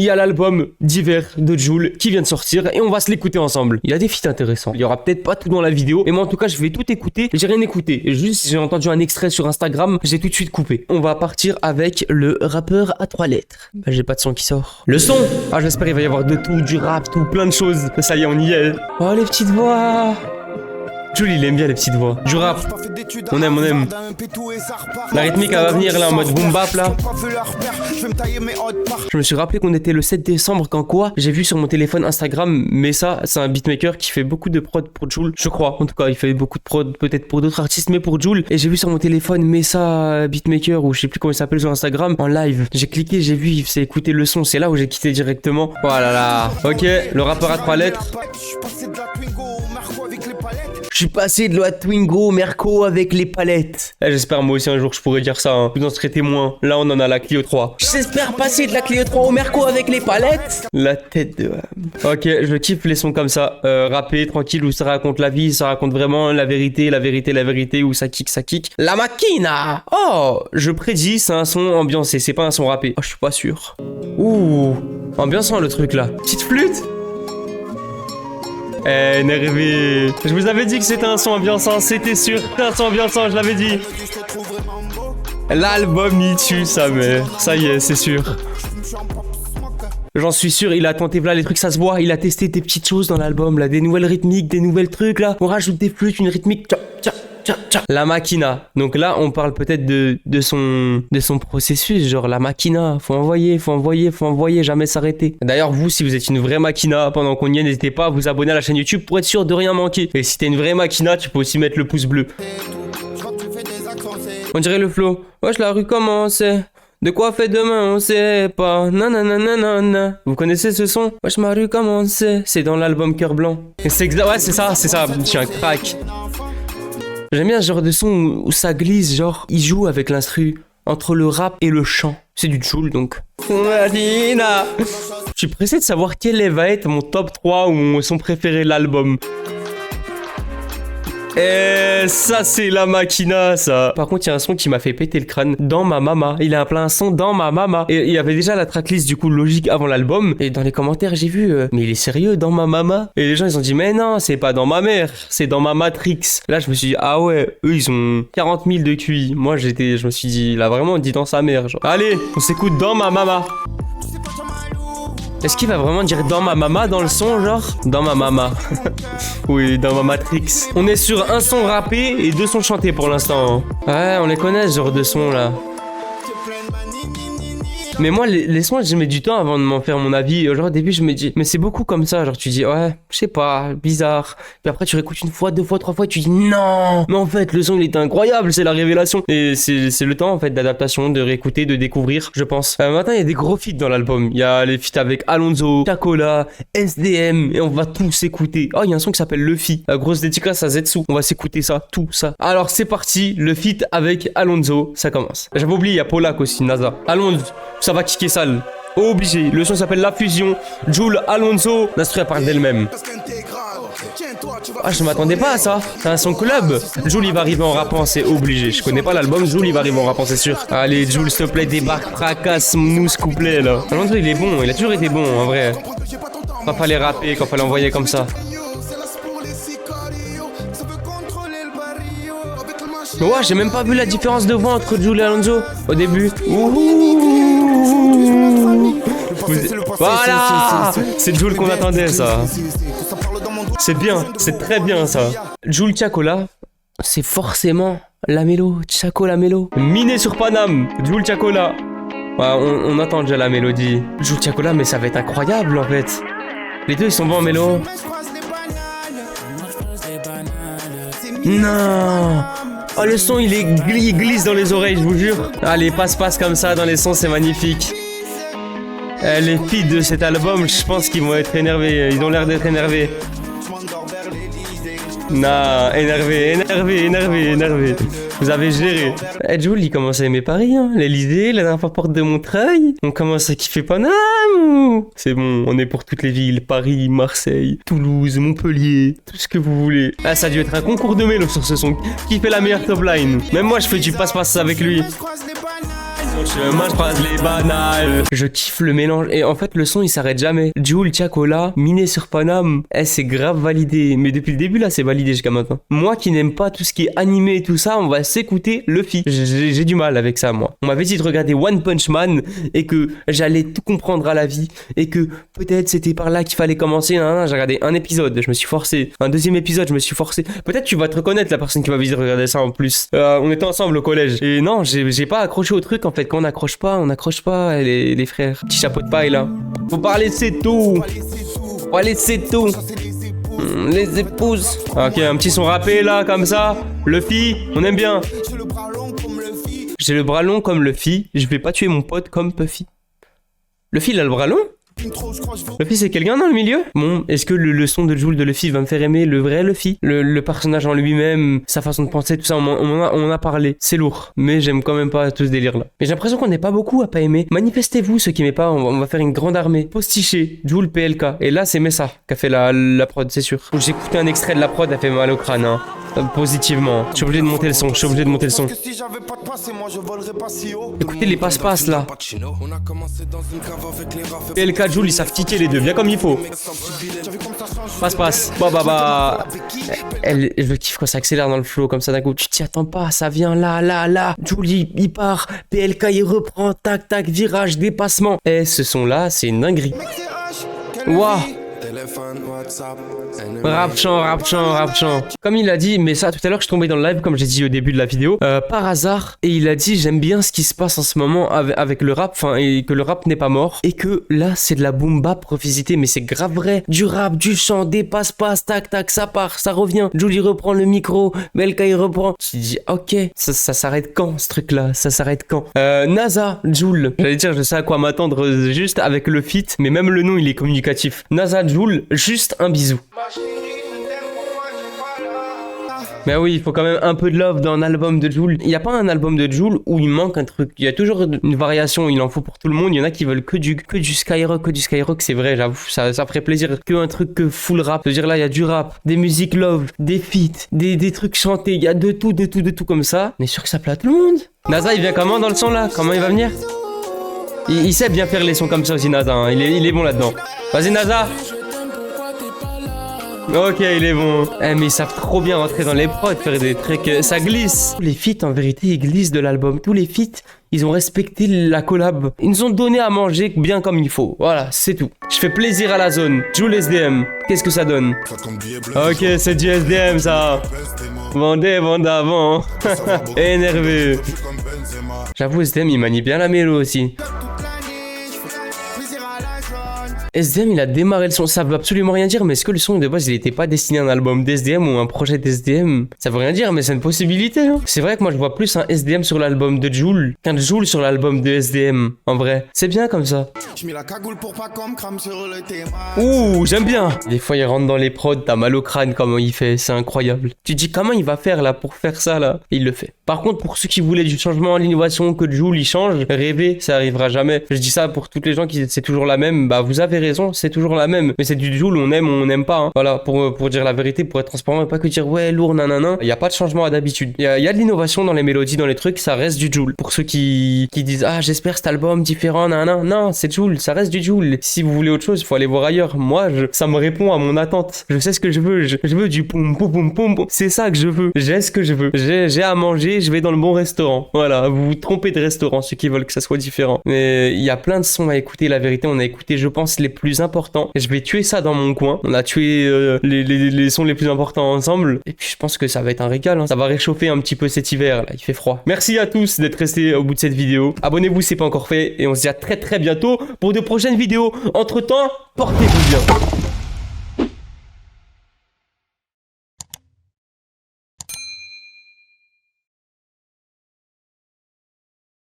il y a l'album d'hiver de Jul qui vient de sortir et on va se l'écouter ensemble. Il y a des feats intéressants. Il y aura peut-être pas tout dans la vidéo, mais moi en tout cas je vais tout écouter. J'ai rien écouté. Juste j'ai entendu un extrait sur Instagram, j'ai tout de suite coupé. On va partir avec le rappeur à 3 lettres. Bah, j'ai pas de son qui sort. Le son. Ah j'espère il va y avoir de tout, du rap, tout, plein de choses. Ça y est, on y est. Oh les petites voix. Jules il aime bien les petites voix. Du rap. On aime, on aime. La rythmique elle va venir là en mode boom bap là. Je me suis rappelé qu'on était le 7 décembre quand quoi j'ai vu sur mon téléphone Instagram Messa, c'est un beatmaker qui fait beaucoup de prod pour Jul, je crois. En tout cas il fait beaucoup de prod peut-être pour d'autres artistes mais pour Jul. Et j'ai vu sur mon téléphone Messa beatmaker ou je sais plus comment il s'appelle sur Instagram en live. J'ai cliqué, j'ai vu, il faisait écouter le son. C'est là où j'ai quitté directement. Oh là là. Ok, le rappeur à 3 lettres. Je suis passé de la Twingo Merco avec les palettes. J'espère moi aussi un jour je pourrais dire ça. Vous en serez témoin. Là on en a la Clio 3. J'espère passer de la Clio 3 au Merco avec les palettes. La tête de... Ok, je kiffe les sons comme ça. Rappé, tranquille, où ça raconte la vie, ça raconte vraiment la vérité, où ça kick. La Makina. Oh, je prédis, c'est un son ambiancé, c'est pas un son rappé. Oh, je suis pas sûr. Ouh, ambiançant le truc là. Petite flûte. Énervé. Je vous avais dit que c'était un son ambiançant, c'était sûr. C'était un son ambiançant, je l'avais dit. L'album il tue sa mère. Ça y est, c'est sûr. J'en suis sûr, il a tenté là les trucs, ça se voit. Il a testé des petites choses dans l'album là, des nouvelles rythmiques, des nouvelles trucs là. On rajoute des flûtes, une rythmique. La Makina. Donc là, on parle peut-être de son processus, genre la Makina. Faut envoyer, jamais s'arrêter. D'ailleurs, vous, si vous êtes une vraie Makina, pendant qu'on y est, n'hésitez pas à vous abonner à la chaîne YouTube pour être sûr de rien manquer. Et si t'es une vraie Makina, tu peux aussi mettre le pouce bleu. On dirait le flow. Wesh, la rue commence. De quoi fait demain, on sait pas. Nananana. Vous connaissez ce son? Wesh, ma rue commence. C'est dans l'album Cœur Blanc. Ouais, c'est ça. Je suis un crack. J'aime bien ce genre de son où ça glisse, genre, il joue avec l'instru entre le rap et le chant. C'est du Jul donc. Je suis pressé de savoir quel va être mon top 3 ou mon son préféré de l'album. Et ça c'est la Makina ça. Par contre il y a un son qui m'a fait péter le crâne. Dans ma mama. Il a un plein son dans ma mama. Et il y avait déjà la tracklist du coup logique avant l'album. Et dans les commentaires j'ai vu mais il est sérieux dans ma mama. Et les gens ils ont dit mais non c'est pas dans ma mère. C'est dans ma Matrix. Là je me suis dit ah ouais eux ils ont 40 000 de QI. Moi je me suis dit il a vraiment dit dans sa mère genre. Allez on s'écoute dans ma mama. Est-ce qu'il va vraiment dire dans ma mama dans le son genre? Dans ma mama. Oui, dans ma Matrix. On est sur un son rappé et 2 sons chantés pour l'instant. Ouais, on les connaît ce genre de son là. Mais moi, les sons, je mets du temps avant de m'en faire mon avis. Genre, au début, je me dis, mais c'est beaucoup comme ça. Genre, tu dis, ouais, je sais pas, bizarre. Puis après, tu réécoutes 1 fois, 2 fois, 3 fois, et tu dis, non. Mais en fait, le son, il était incroyable, c'est la révélation. Et c'est le temps, en fait, d'adaptation, de réécouter, de découvrir, je pense. Maintenant, il y a des gros feats dans l'album. Il y a les feats avec Alonso, Chacola, SDM, et on va tous écouter. Oh, il y a un son qui s'appelle Luffy. La grosse dédicace à Zetsu. On va s'écouter ça, tout ça. Alors, c'est parti. Le feat avec Alonso, ça commence. J'avais oublié, il y a Polak aussi, NASA. Alonso. Ça va kicker sale. Obligé. Le son s'appelle La Fusion. Jul, Alonso. L'instru parle d'elle-même. Ah, je m'attendais pas à ça. C'est un son club. Jul, il va arriver en rappant, c'est obligé. Je connais pas l'album. Jul, il va arriver en rappant, c'est sûr. Allez, Jul, s'il te plaît, débarque, fracasse, nous ce couplet là. Alonso, il est bon. Il a toujours été bon, en vrai. Quand fallait rapper, quand fallait envoyer comme ça. Mais ouais, j'ai même pas vu la différence de voix entre Jul et Alonso au début. Voilà, c'est Jul qu'on attendait ça. C'est bien, c'est très bien ça. Jul Chacola, c'est forcément la mélo, Chaco la mélo. Miné sur Paname, Jul Chacola. Ouais, on entend déjà la mélodie. Jul Chacola, mais ça va être incroyable en fait. Les deux ils sont bons en mélo. Non. Oh le son il glisse dans les oreilles je vous jure. Allez passe comme ça dans les sons c'est magnifique. Les filles de cet album je pense qu'ils vont être énervés. Ils ont l'air d'être énervés. Non énervé. Vous avez géré. Jul il commence à aimer Paris hein. L'Elysée, la dernière fois porte de Montreuil. On commence à kiffer Paname. C'est bon, on est pour toutes les villes. Paris, Marseille, Toulouse, Montpellier, tout ce que vous voulez. Ah ça a dû être un concours de mélo sur ce son. Qui fait la meilleure top line? Même moi je fais du passe-passe avec lui. Chemin, je croise les bananes. Je kiffe le mélange. Et en fait, le son, il s'arrête jamais. Jul, Tiakola, Miné sur Paname. Eh, c'est grave validé. Mais depuis le début, là, c'est validé jusqu'à maintenant. Moi qui n'aime pas tout ce qui est animé et tout ça, on va s'écouter Luffy. J'ai du mal avec ça, moi. On m'avait dit de regarder One Punch Man et que j'allais tout comprendre à la vie. Et que peut-être c'était par là qu'il fallait commencer. Non, j'ai regardé un épisode, je me suis forcé. Un deuxième épisode, je me suis forcé. Peut-être tu vas te reconnaître, la personne qui m'a dit de regarder ça en plus. On était ensemble au collège. Et non, j'ai pas accroché au truc en fait. Quand on n'accroche pas, les frères. Petit chapeau de paille là. Faut parler, c'est tout. Faut parler, c'est tout. Les épouses. Ok, un petit son rappé là, comme ça. Luffy, on aime bien. J'ai le bras long comme Luffy. Je vais pas tuer mon pote comme Puffy. Luffy, il a le bras long? Luffy, c'est quelqu'un dans le milieu? Bon, est-ce que le son de Jul de Luffy va me faire aimer le vrai Luffy? Le personnage en lui-même, sa façon de penser, tout ça, on en a parlé. C'est lourd, mais j'aime quand même pas tout ce délire-là. Mais j'ai l'impression qu'on n'est pas beaucoup à pas aimer. Manifestez-vous, ceux qui m'aiment pas, on va faire une grande armée. Postiché, Jul PLK. Et là, c'est Messa qui a fait la prod, c'est sûr. J'ai écouté un extrait de la prod, elle fait mal au crâne, hein. Positivement. Je suis obligé de monter le son, Écoutez les passe-passe là. PLK, Jul, ils savent kicker les deux, bien comme il faut. Passe-passe. Bah. Je kiffe quand ça accélère dans le flow, comme ça d'un coup. Tu t'y attends pas, ça vient là. Jul, il part. PLK, il reprend. Tac, virage, dépassement. Et ce son là, c'est une dinguerie. Waouh. Rap chant. Comme il a dit, mais ça tout à l'heure je suis tombé dans le live comme j'ai dit au début de la vidéo, par hasard, et il a dit j'aime bien ce qui se passe en ce moment avec le rap, enfin et que le rap n'est pas mort, et que là c'est de la boom bap revisité, mais c'est grave vrai, du rap, du chant, des passe-passe, tac, ça part, ça revient, Jul il reprend le micro, Belka il reprend, tu dis ok, ça s'arrête quand ce truc là, ça s'arrête quand? NASA, Jul, j'allais dire je sais à quoi m'attendre juste avec le feat, mais même le nom il est communicatif. NASA, Jul, juste un bisou. Mais oui, il faut quand même un peu de love dans un album de Jul. Il n'y a pas un album de Jul où il manque un truc. Il y a toujours une variation, il en faut pour tout le monde. Il y en a qui veulent que du Skyrock, c'est vrai, j'avoue. Ça ferait plaisir que un truc que full rap. C'est-à-dire là, il y a du rap, des musiques love, des feats, des trucs chantés. Il y a de tout comme ça. On est sûr que ça plaît à tout le monde. NASA, il vient comment dans le son là? Comment il va venir? Il sait bien faire les sons comme ça aussi, NASA. Hein. Il est bon là-dedans. Vas-y, NASA. Ok, il est bon. Mais ils savent trop bien rentrer dans les prods, faire des trucs, ça glisse. Les feats, en vérité, ils glissent de l'album. Tous les feats, ils ont respecté la collab. Ils nous ont donné à manger bien comme il faut. Voilà, c'est tout. Je fais plaisir à la zone. Jul SDM. Qu'est-ce que ça donne? Ok, c'est du SDM, ça. Vendez avant. Énervé. J'avoue, SDM, il manie bien la mélo aussi. SDM, il a démarré le son, ça veut absolument rien dire, mais est-ce que le son de base il était pas destiné à un album d'SDM ou un projet d'SDM? Ça veut rien dire, mais c'est une possibilité. Hein. C'est vrai que moi je vois plus un SDM sur l'album de Jul qu'un Jul sur l'album de SDM. En vrai, c'est bien comme ça. Ouh, j'aime bien. Des fois il rentre dans les prods, t'as mal au crâne comment il fait, c'est incroyable. Tu dis comment il va faire là pour faire ça là, et il le fait. Par contre, pour ceux qui voulaient du changement, l'innovation, que Jul il change, rêver, ça arrivera jamais. Je dis ça pour toutes les gens qui c'est toujours la même, bah vous avez raison, c'est toujours la même. Mais c'est du Jul, on aime ou on n'aime pas. Hein. Voilà, pour dire la vérité, pour être transparent, et pas que dire ouais, lourd, nanana. Il n'y a pas de changement à d'habitude. Il y a de l'innovation dans les mélodies, dans les trucs, ça reste du Jul. Pour ceux qui disent ah, j'espère cet album différent, nanana. Non, c'est Jul, ça reste du Jul. Si vous voulez autre chose, il faut aller voir ailleurs. Moi, ça me répond à mon attente. Je sais ce que je veux. Je veux du poum poum poum poum. C'est ça que je veux. J'ai ce que je veux. J'ai à manger, je vais dans le bon restaurant. Voilà, vous vous trompez de restaurant, ceux qui veulent que ça soit différent. Mais il y a plein de sons à écouter, la vérité, on a écouté, je pense, les plus importants. Et je vais tuer ça dans mon coin. On a tué les sons les plus importants ensemble. Et puis je pense que ça va être un régal. Hein. Ça va réchauffer un petit peu cet hiver, là. Il fait froid. Merci à tous d'être restés au bout de cette vidéo. Abonnez-vous si c'est pas encore fait. Et on se dit à très bientôt pour de prochaines vidéos. Entre temps, portez-vous bien.